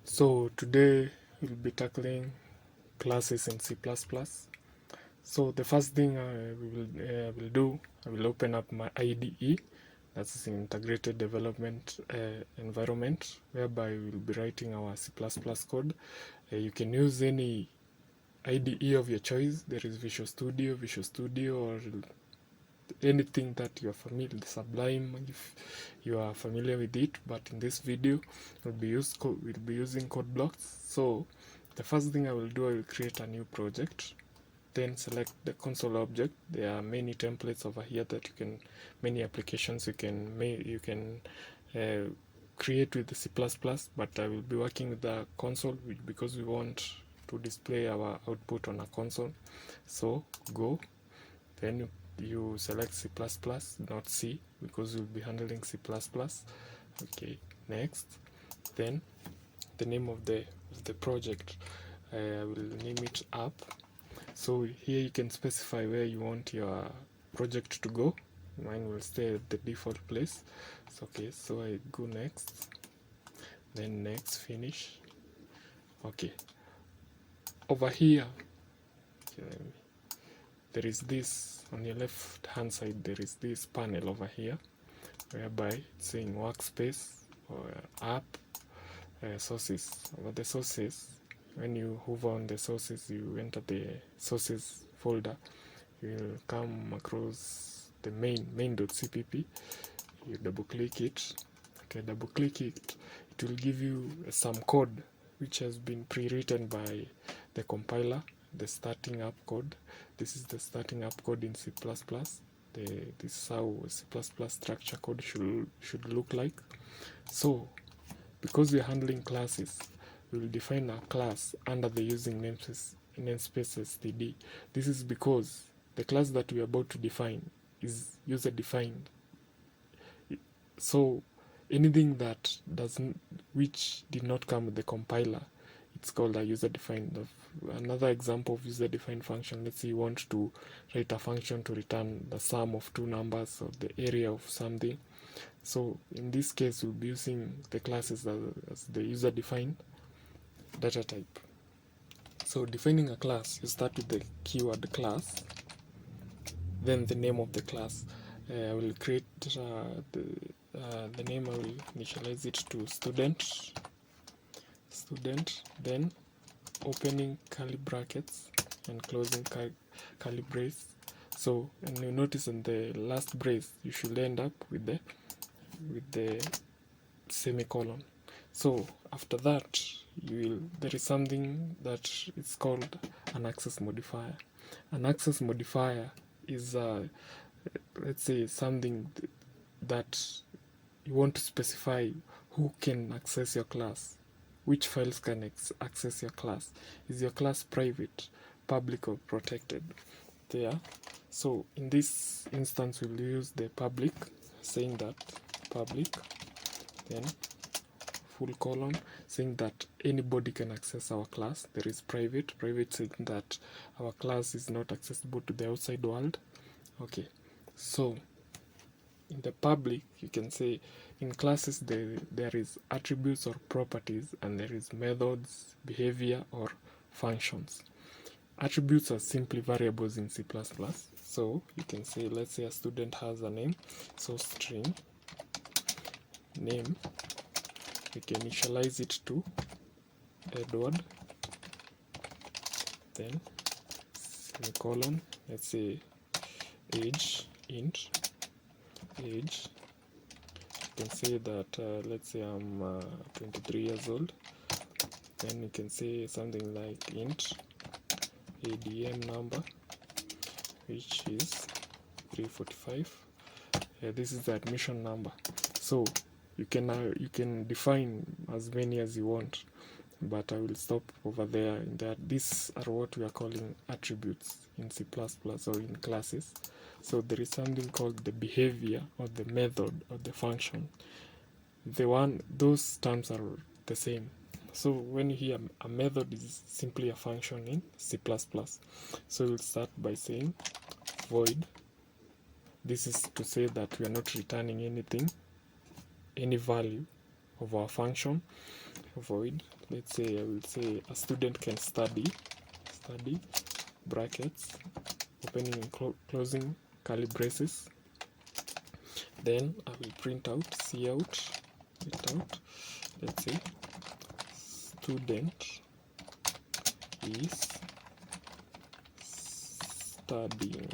So today we'll be tackling classes in C++. So the first thing will do, I will open up my IDE, that's an integrated development environment, whereby we'll be writing our C++ code. You can use any IDE of your choice. There is Visual Studio, or anything that you are familiar with, Sublime, if you are familiar with it. But in this video, we'll be using code blocks. So the first thing I will do, I will create a new project, then select the console object. There are many templates over here that you can, many applications you can create with the C++, but I will be working with the console because we want to display our output on a console. So go, then you select C++, not C, because we'll be handling C++. Okay, next. Then the name of the project, I will name it app. So here you can specify where you want your project to go. Mine will stay at the default place. So, okay, so I go next, then next, finish. Okay, over here, there is this, on your left hand side, there is this panel over here, whereby it's saying workspace or app, sources. Over the sources, when you hover on the sources, you enter the sources folder, you will come across the main.cpp. You double click it. Okay, double click it, it will give you some code which has been pre-written by the compiler, the starting up code. This is the starting up code in C++. This is how C++ structure code should look like. So because we're handling classes, we will define a class under the using namespace std. This is because the class that we are about to define is user defined. So anything that which did not come with the compiler, it's called a user defined. Another example of user defined function, let's say you want to write a function to return the sum of two numbers or the area of something. So in this case, we'll be using the classes as the user defined data type. So defining a class, you start with the keyword class, then the name of the class. I will create the name. I will initialize it to student, then opening curly brackets and closing curly brace. So, and you notice in the last brace you should end up with the semicolon. So after that, there is something that is called an access modifier. An access modifier is let's say something that you want to specify who can access your class, which files can access your class. Is your class private, public, or protected? There. So in this instance, we'll use the public, saying that public, then full colon, saying that anybody can access our class. There is private, saying that our class is not accessible to the outside world. Okay, so in the public, you can say in classes there is attributes or properties, and there is methods, behavior, or functions. Attributes are simply variables in C++. So you can say, let's say a student has a name, so string name, we can initialize it to Edward, then semicolon, let's say age, int age. You can say that let's say I'm 23 years old. Then you can say something like int ADM number, which is 345. This is the admission number. So you can define as many as you want, but I will stop over there. In that, these are what we are calling attributes in C++ or in classes. So there is something called the behavior or the method or the function. Those terms are the same. So when you hear a method is simply a function in C++. So we'll start by saying void. This is to say that we are not returning anything, any value of our function. void, let's say I will say a student can study brackets opening and closing curly braces. Then I will print out let's say student is studying.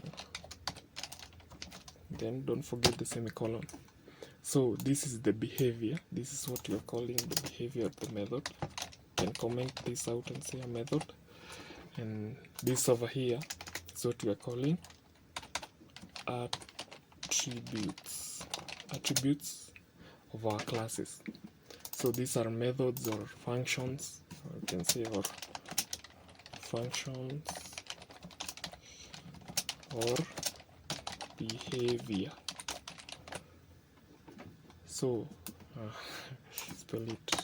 Then don't forget the semicolon. So this is the behavior. This is what you're calling the behavior of the method. You can comment this out and say a method. And this over here is what we are calling attributes of our classes. So these are methods or functions, or you can say or functions or behavior. So spell it.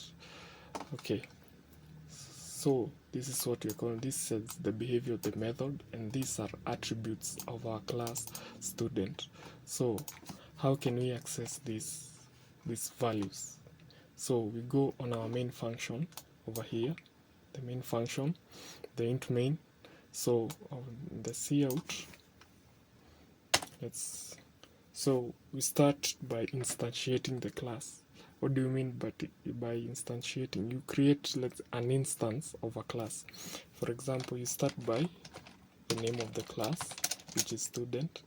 Okay, so this is what we call, this is the behavior of the method, and these are attributes of our class student. So how can we access these values? So we go on our main function over here, the main function, the int main. So on the cout, so we start by instantiating the class. What do you mean by instantiating? You create an instance of a class. For example, you start by the name of the class, which is student,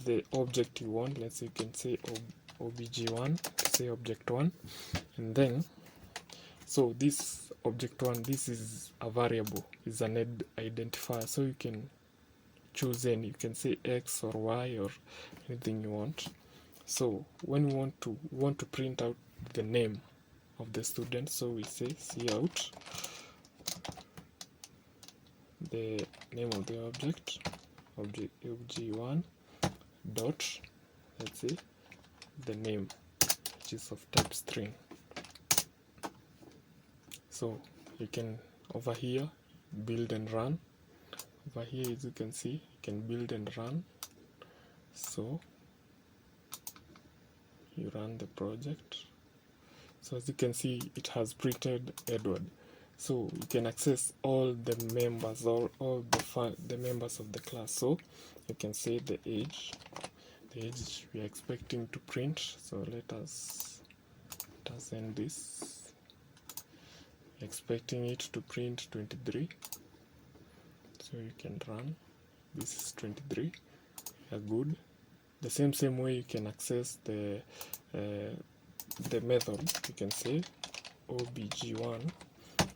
the object you want, let's say you can say obj1, say object 1, and then so this object 1, this is a variable, is an identifier, so you can choose any, you can say x or y or anything you want. So when we want to print out the name of the student, so we say cout the name of the object obj1 dot, let's say the name, which is of type string. So you can over here build and run. Over here, as you can see, you can build and run. So you run the project. So as you can see, it has printed Edward. So you can access all the members or all the members of the class. So you can say the age we are expecting to print. So let us end this. Expecting it to print 23. So you can run. This is 23. Good. The same way you can access the method. You can say obj1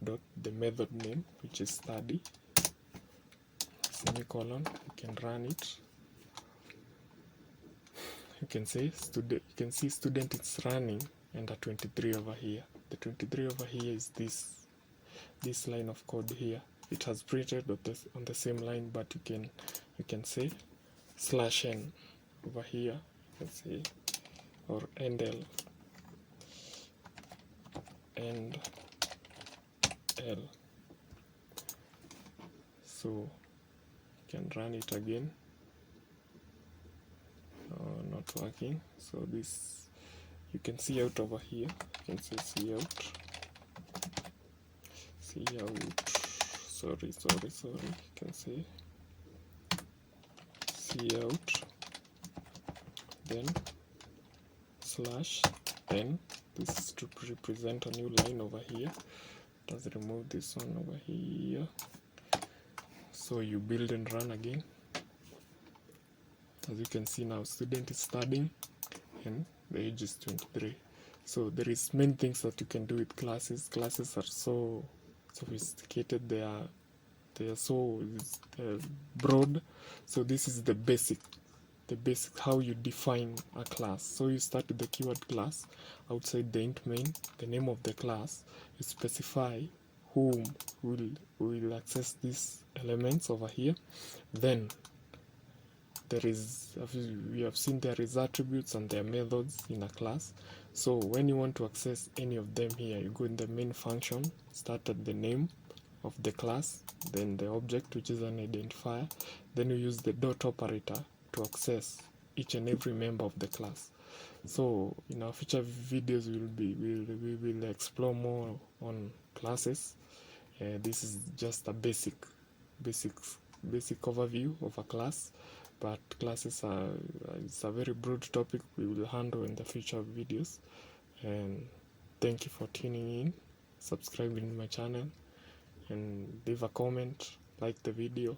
dot the method name, which is study, semicolon. You can run it. You can say student. You can see student is running, and the 23 over here. The 23 over here is this line of code here. It has printed on the same line, but you can say /n over here. You can say or endl and l. So you can run it again. Not working. So this you can see out over here. You can say cout. Sorry. You can say cout. Then /n. This is to represent a new line over here. Let's remove this one over here. So you build and run again. As you can see now, student is studying and the age is 23. So there is many things that you can do with classes. Classes are so sophisticated, they are so broad. So this is the basic how you define a class. So you start with the keyword class. Outside the int main, the name of the class, you specify whom will access these elements over here. Then we have seen there is attributes and their methods in a class. So when you want to access any of them here, you go in the main function, start at the name of the class, then the object, which is an identifier, then you use the dot operator to access each and every member of the class. So in our future videos we will explore more on classes. This is just a basic overview of a class, but classes are it's a very broad topic we will handle in the future videos. And thank you for tuning in, subscribing to my channel, and leave a comment, like the video.